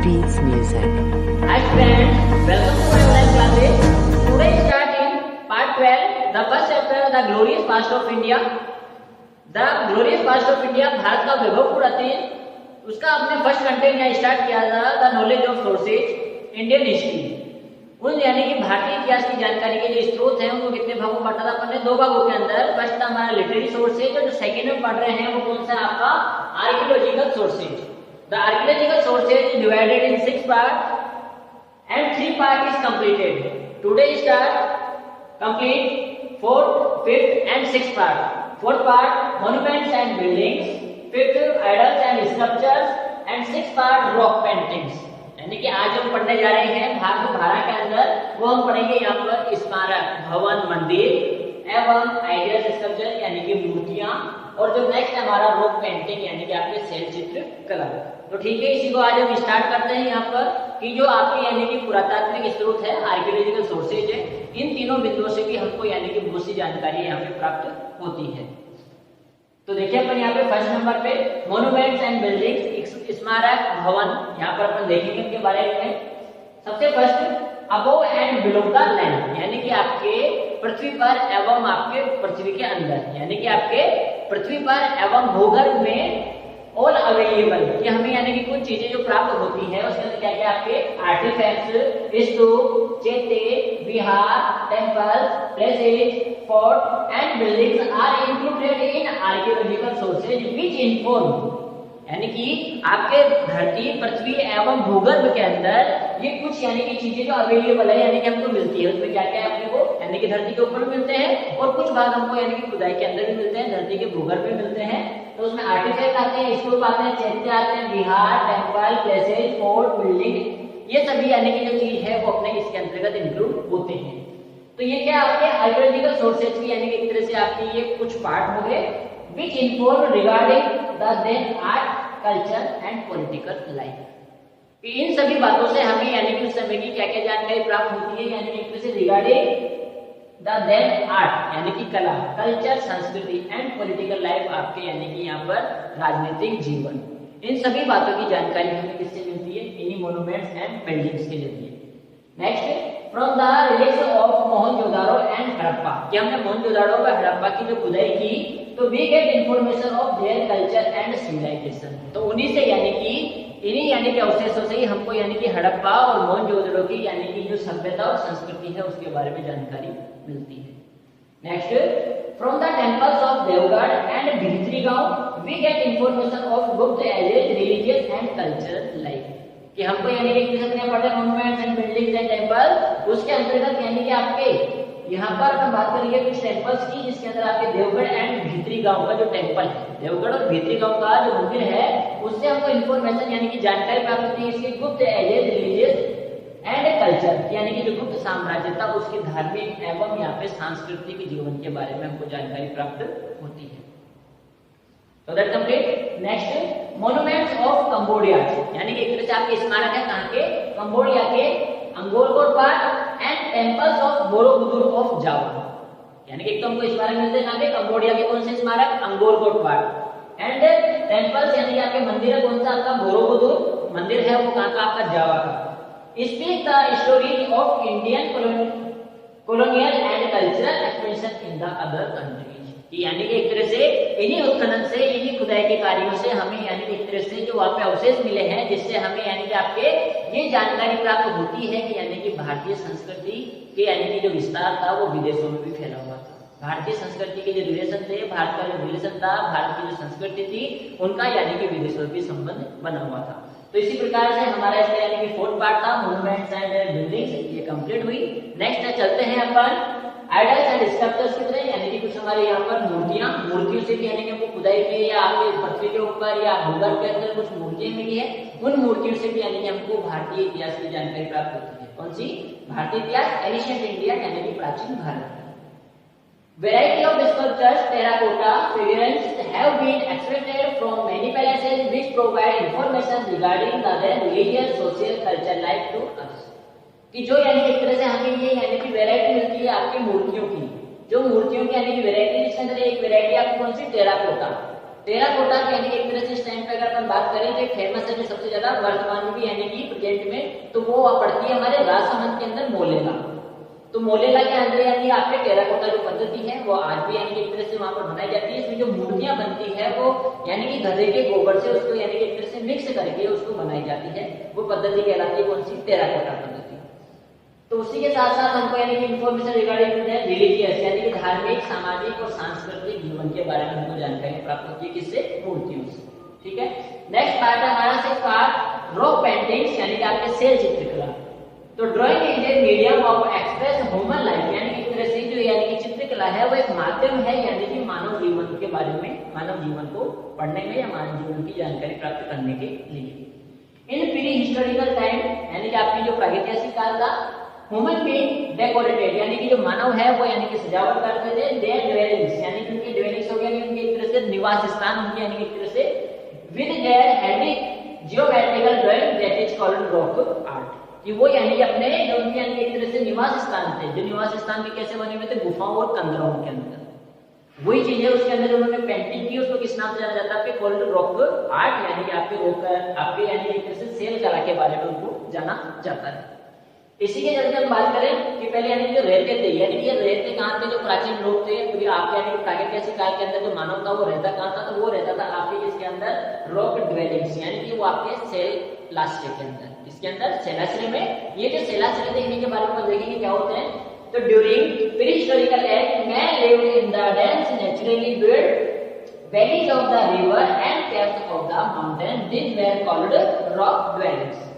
Freeze music. Hi friends, welcome to my online classes. Today start in part 12, the first chapter, the glorious past of India. The glorious past of India, Bharat का वैभवपूर्ण अतीत, उसका आपने first content यहाँ start किया था, the knowledge of sources, Indian history. उन यानी कि भारतीय इतिहास की जानकारी के जो स्रोत हैं उनको कितने भागों में बांटा था अपन ने? दो भागों के अंदर। फर्स्ट था हमारा लिटरेरी सोर्सेज, और जो सेकंड में पढ़ रहे हैं वो कौन सा आपका archaeological sources. The archaeological sources is divided in 6 part and 3 part is completed. Today start complete 4th, 5th and 6th part. 4th part monuments and buildings, 5th idols and sculptures and 6th part rock paintings. यानी कि आज हम पढ़ने जा रहे हैं भाग 12 के अंदर, वो हम पढ़ेंगे यहाँ पर स्मारक, भवन, मंदिर एवं आइडियल्स, स्कल्पचर यानी कि मूर्तियां, और जो नेक्स्ट हमारा रॉक पेंटिंग यानी कि आपके शैल चित्र कला। तो ठीक है, इसी को आज हम स्टार्ट करते हैं यहाँ पर कि जो आपकी यानी कि पुरातात्विक स्रोत है, आर्कियोलॉजिकल सोर्सेज है, इन तीनों बिंदुओं से भी हमको यानी कि बहुत सी जानकारी यहाँ पे प्राप्त होती है। तो देखिए अपन यहाँ पे फर्स्ट नंबर पे मोन्यूमेंट्स एंड बिल्डिंग्स, स्मारक, भवन, यहाँ पर अपन देखेंगे इनके बारे में। सबसे first above and below the land, यानी कि आपके पृथ्वी पर एवं आपके पृथ्वी के अंदर, यानी कि आपके पृथ्वी पर एवं भूगर्भ में ऑल अवेलेबल, कि हमें यानी कि कुछ चीजें जो प्राप्त होती है उसके अंदर क्या क्या आपके artefacts, stupa, chaitya, vihara, temples, places, fort and buildings are included in archaeological sources which inform, यानी कि आपके धरती, पृथ्वी एवं भूगर्भ के अंदर ये कुछ यानी कि चीजें जो अवेलेबल है यानी कि हमको मिलती है, उसमें क्या क्या है अपने को, यानी कि धरती के ऊपर मिलते हैं और कुछ भाग हमको यानी कि खुदाई के अंदर भी मिलते हैं, धरती के भूगर्भ में मिलते हैं। तो उसमें आर्टिफैक्ट आते हैं, स्तूप आते हैं, चैत्य आते हैं, विहार, टेम्पल, प्लेसेज, फोर्ट, बिल्डिंग, ये सभी यानी कि जो चीज है वो अपने इसके अंतर्गत इंक्लूड होते हैं। तो ये क्या आपके आर्कियोलॉजिकल सोर्सेज की यानी कि एक तरह से आपकी ये कुछ पार्ट हो गए which inform regarding the then art, culture and political life। इन सभी बातों से हमें यानी कि उस समय की क्या क्या जानकारी प्राप्त होती है, यानी कि एक तरह से रिगार्डिंग द देन आर्ट यानी कि कला, कल्चर, संस्कृति एंड पॉलिटिकल लाइफ, आपके यानी कि यहाँ पर राजनीतिक जीवन, इन सभी बातों की जानकारी हमें किससे मिलती है? इन्हीं मोन्यूमेंट्स एंड बिल्डिंग्स के जरिए। Next from the release of Mohenjodaro and Harappa, कि हमने मोहनजोदारो और हड़प्पा की जो खुदाई की तो we get information of their culture and civilisation. तो उन्हीं से यानी कि इन्हीं यानी कि अवशेषों से ही हमको यानी कि हड़प्पा और मोहनजोदड़ो की यानी कि जो सभ्यता और संस्कृति है उसके बारे में जानकारी मिलती है। Next from the temples of Devgarh and Bhitari गांव we get information of Gupta as religious and cultural life, कि हमको यानी कि कितने पढ़े monuments and buildings and temple, उसके अंतर्गत यानी कि आपके यहाँ पर हम बात करेंगे कुछ टेम्पल्स की, जिसके अंदर आपके देवगढ़ एंड भित्री गांव का जो टेम्पल है, देवगढ़ और भित्री गांव का जो मंदिर है, उससे हमको इन्फॉर्मेशन यानी कि जानकारी प्राप्त होती है इसके गुप्त एजेज, रिलीजियस एंड कल्चर, यानी कि जो गुप्त साम्राज्य था उसके धार्मिक एवं यहाँ पे सांस्कृतिक जीवन के बारे में हमको जानकारी प्राप्त होती है। तो that complete. Next monuments of Cambodia, यानी कि एक तरह से आपके स्मारक है कहाँ के? कंबोडिया के Angkor Wat park and temples of Borobudur of Java, यानी कि एक तो हमको स्मारक मिलते हैं कहाँ के? कंबोडिया के कौन से स्मारक? अंगोरकोट पार्क, एंड टेम्पल्स यानी कि आपके मंदिर है कौन सा आपका? बोरोबुदुर मंदिर है वो कहाँ का? आपका जावा का। Speak the story of Indian colonial and cultural expansion in the other countries, यानी कि एक तरह से इन्हीं उत्खनन से, इन्हीं खुदाई के कार्यों से हमें यानी कि एक तरह से जो वहाँ पे अवशेष मिले हैं जिससे हमें यानी कि आपके ये जानकारी प्राप्त होती है कि यानी कि भारतीय संस्कृति के यानी कि जो विस्तार था वो विदेशों में भी फैला हुआ था। भारतीय संस्कृति के जो रिलेशन थे, भारत का जो रिलेशन था, भारत की जो संस्कृति थी उनका यानी कि विदेशों के संबंध बना हुआ था। तो इसी प्रकार से हमारा इसका यानी कि 4th पार्ट था मोन्यूमेंट्स एंड बिल्डिंग्स, ये कंप्लीट हुई। नेक्स्ट चलते हैं अपन आइडल्स एंड स्कल्पचर्स की तरह, यानी कि कुछ हमारे यहाँ पर मूर्तियां, मूर्तियों से भी यानी कि हमको खुदाई की या आपके पृथ्वी के ऊपर या भूगर्भ के अंदर कुछ मूर्तियां मिली है, उन मूर्तियों से भी यानी कि हमको भारतीय इतिहास की जानकारी प्राप्त होती है। कौन सी? भारतीय इतिहास, एंशिएंट इंडिया यानी कि प्राचीन Bharat. Variety of sculptures, terracotta figurines have been extracted from many palaces which provide information regarding the then religious, social, cultural life to us। कि जो यानी एक तरह से हमें ये यानी कि वैरायटी मिलती है आपकी मूर्तियों की, जो मूर्तियों की यानी कि वैरायटी, जिसके अंदर एक वैरायटी आपको कौन सी? टेराकोटा, टेराकोटा के यानी कि एक तरह से इस टाइम पे अगर अपन बात करें तो फेमस है जो सबसे ज्यादा वर्तमान में भी यानी कि प्रेजेंट में, तो वो पड़ती है हमारे राजसमंद के अंदर मोलेला। तो मोलेला के अंदर यानी आपके टेराकोटा जो पद्धति है वो आज भी यानी कि एक तरह से वहां पर बनाई जाती है। इसमें जो मूर्तियां बनती है वो यानी कि गधे के गोबर से उसको यानी कि एक तरह से मिक्स करके उसको बनाई जाती है। वो पद्धति कहलाती है कौन सी? टेराकोटा पद्धति। तो उसी के साथ साथ हमको यानी कि इंफॉर्मेशन रिगार्डिंग रिलीजियस यानी कि धार्मिक, सामाजिक और सांस्कृतिक जीवन के बारे में हमको जानकारी प्राप्त होती है किससे? मूर्तियों से। ठीक है, नेक्स्ट पार्ट है हमारा सिक्स पार्ट रॉक पेंटिंग्स यानी कि आपके सेल चित्रकला। तो drawing is a medium of express human life यानी कि एक तरह से जो यानी कि चित्रकला है वो एक माध्यम है यानी कि मानव जीवन के बारे में, मानव जीवन को पढ़ने में या मानव जीवन की जानकारी प्राप्त करने के लिए। इन प्री हिस्टोरिकल टाइम यानी कि आपकी जो प्रागैतिहासिक काल था, ह्यूमन बीइंग डेकोरेटेड यानी कि जो मानव है वो यानी कि सजावट करते थे, देयर ड्वेलिंग्स यानी कि उनके ड्वेलिंग्स हो गया यानी उनके एक तरह से निवास स्थान उनके यानी कि एक तरह से with their having geometrical drawing that is called rock art. कि वो यानी कि अपने जो उनके यानी एक तरह से निवास स्थान थे, जो निवास स्थान भी कैसे बने हुए थे? गुफाओं और कंदराओं के अंदर। वही चीजें उसके अंदर जो उन्होंने पेंटिंग की उसको किस नाम से जाना जाता है? आपके कॉल्ड रॉक आर्ट यानी कि आपके रॉक आपके यानी एक तरह से सेल कला के बारे में उनको जाना जाता है। इसी के चलते हम बात करें कि पहले यानी जो रहते थे यानी कि ये रहते कहाँ थे? जो प्राचीन लोग थे तो आपके यानी प्रागैतिहासिक काल के अंदर जो मानव था वो रहता कहाँ था? तो वो रहता था आपके इसके अंदर रॉक ड्वेलिंग्स यानी कि वो आपके सेल लास्ट्रे के अंदर, इसके अंदर सेलाश्रय में। ये जो सेलाश्रय देखने के बारे में देखेंगे क्या होते हैं। तो during pre historical age man lived in the dense naturally build valleys of the river and caves of the mountain, these were called rock dwellings.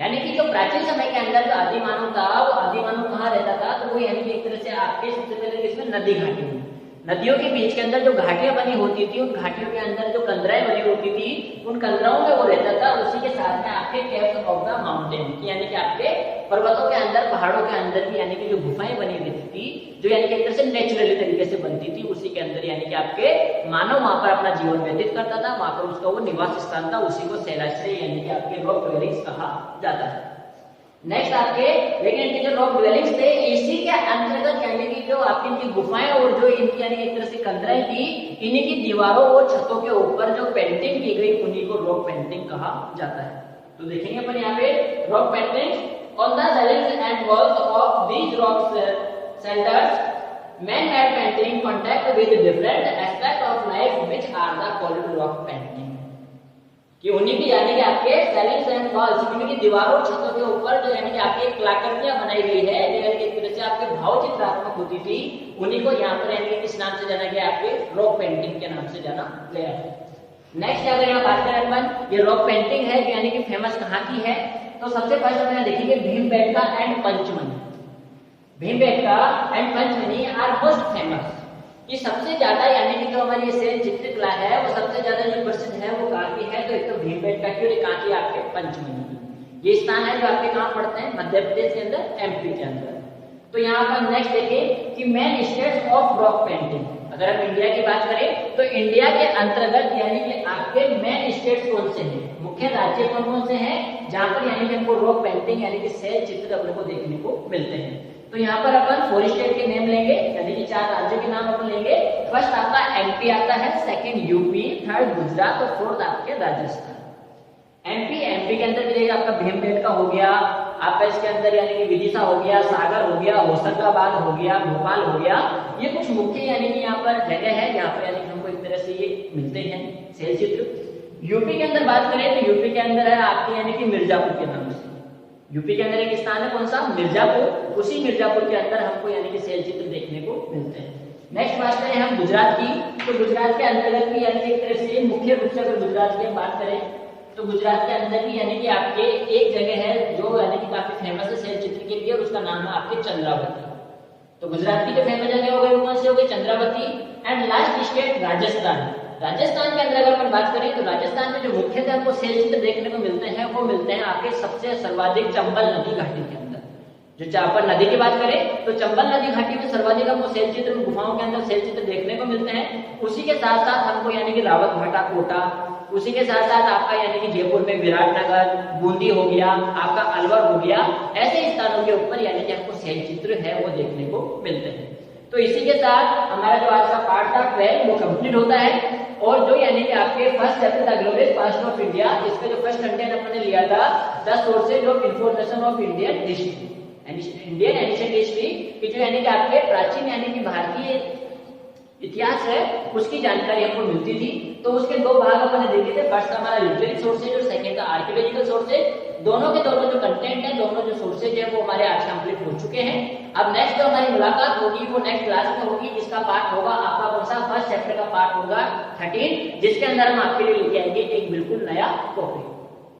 यानी कि जो प्राचीन समय के अंदर जो आदि मानव था वो आदि मानव कहाँ रहता था? तो वो यानी कि एक तरह से आपके सबसे पहले इसमें नदी घाटी में, नदियों के बीच के अंदर जो घाटियां बनी होती थी उन घाटियों के अंदर जो कंदराएं बनी होती थी उन कंदराओं में वो रहता था। उसी के साथ में आपके केव्स ऑफ द माउंटेन यानी कि आपके पर्वतों के अंदर, पहाड़ों के अंदर भी यानी कि जो गुफाएं बनी हुई थी जो यानी कि एक तरह से नेचुरली तरीके से बनती थी, उसी के अंदर यानी कि आपके मानव वहां पर अपना जीवन व्यतीत करता था। वहां पर उसका वो निवास स्थान था, उसी को सेलाश्रय यानी कि आपके रॉक ड्वेलिंग्स कहा जाता है। नेक्स्ट आपके लेकिन इनके जो रॉक ड्वेलिंग्स थे इसी के अंतर्गत यानी कि जो आपकी इनकी गुफाएं और जो इनकी यानी एक तरह से कंदराएं थी, इन्हीं की दीवारों और छतों के ऊपर जो पेंटिंग की गई उन्हीं को रॉक पेंटिंग कहा जाता है। तो देखेंगे अपन यहाँ पे rock painting on the ceilings and walls of these rock shelters man made painting contact with different aspect of life which are the called rock painting. कि उन्हीं की यानी कि आपके सीलिंग्स एंड वॉल्स की दीवारों छतों के ऊपर जो यानी कि आपकी कलाकृतियां बनाई गई है जो यानी कि एक तरह से आपके भाव चित्रात्मक होती थी, उन्हीं को यहाँ पर यानी किस नाम से जाना गया? आपके रॉक पेंटिंग के नाम से जाना गया है। नेक्स्ट अगर यहाँ बात करें अपन ये रॉक पेंटिंग है जो यानी कि फेमस कहाँ की है, तो सबसे पहले अपन देखेंगे Bhimbetka and Panchmarhi. Bhimbetka and Panchmarhi are most famous. ये सबसे ज्यादा यानी कि जो हमारी सेल चित्रकला है वो सबसे ज्यादा जो प्रसिद्ध है वो कहाँ की है? तो एक तो भीमबेटका की और एक कहाँ की? आपके पंचमनी की। ये स्थान है जो आपके कहाँ पड़ते हैं? मध्य प्रदेश के अंदर, एमपी के अंदर। तो यहाँ पर नेक्स्ट देखें कि main states of rock painting. अगर हम इंडिया की बात करें तो इंडिया के अंतर्गत यानी कि आपके मेन स्टेट्स कौन से हैं, मुख्य राज्य कौन कौन से हैं जहाँ पर यानी कि हमको रॉक पेंटिंग यानी कि सेल चित्र अपने को देखने को मिलते हैं। तो यहाँ पर अपन 4 स्टेट के नेम लेंगे यानी कि 4 राज्यों के नाम अपन लेंगे। फर्स्ट आपका एमपी आता है, सेकंड यूपी, थर्ड गुजरात और फोर्थ आपके राजस्थान। एमपी के अंदर मिलेगा आपका भीमबेटका हो गया, आपका इसके अंदर यानी कि विदिशा हो गया, सागर हो गया, होशंगाबाद हो गया, भोपाल हो गया। ये कुछ मुख्य यानी कि यहाँ पर जगह है जहाँ पर यानी कि हमको एक तरह से ये मिलते हैं सेल चित्र। यूपी के अंदर बात करें तो यूपी के अंदर है आपके यानी कि मिर्जापुर के नाम से। यूपी के अंदर एक स्थान है कौन सा? मिर्जापुर। उसी मिर्जापुर के अंदर हमको यानी कि सेल चित्र देखने को मिलते हैं। नेक्स्ट बात करें हम गुजरात की, तो गुजरात के अंतर्गत भी यानी कि एक तरह से मुख्य रूप से अगर गुजरात की बात करें तो गुजरात के अंदर भी यानी कि आपके एक जगह है जो यानी कि काफी फेमस है सेल चित्र के लिए, और उसका नाम है आपके चंद्रावती। तो गुजरात की जो फेमस जगह हो गई वो कौन सी हो गई? Chandravati. And last state Rajasthan. Rajasthan के अंदर अगर अपन बात करें तो राजस्थान में जो मुख्यतः हमको सेल चित्र देखने को मिलते हैं वो मिलते हैं आपके सबसे सर्वाधिक चंबल नदी घाटी के अंदर। जो जहाँ पर नदी की बात करें तो चंबल नदी घाटी में सर्वाधिक हमको सेल चित्र गुफाओं के अंदर सेल चित्र देखने को मिलते हैं। उसी के साथ साथ हमको यानी कि रावत भाटा कोटा, उसी के साथ साथ आपका यानी कि जयपुर में विराटनगर, बूंदी हो गया, आपका अलवर हो गया, ऐसे स्थानों के ऊपर यानी कि आपको सेल चित्र है वो देखने को मिलते हैं। तो इसी के साथ हमारा जो आज का पार्ट था 12 वो कंप्लीट होता है। और जो यानी कि आपके first chapter the glorious past of India, इसका जो फर्स्ट कंटेंट अपने लिया था the sources of information of Indian history, Indian ancient history की जो यानी कि आपके प्राचीन यानी कि भारतीय इतिहास है उसकी जानकारी हमको मिलती थी। तो उसके दो भाग अपने देखे थे, फर्स्ट हमारा लिटरेरी सोर्सेज और सेकंड था आर्कियोलॉजिकल सोर्सेज। दोनों के दोनों जो कंटेंट है, दोनों जो सोर्सेज है वो हमारे आज कंप्लीट हो चुके हैं। अब नेक्स्ट जो हमारी मुलाकात होगी वो नेक्स्ट क्लास में होगी, जिसका पार्ट होगा आपका कौन सा, फर्स्ट चैप्टर का पार्ट होगा 13, जिसके अंदर हम आपके लिए लेके आएंगे एक बिल्कुल नया टॉपिक।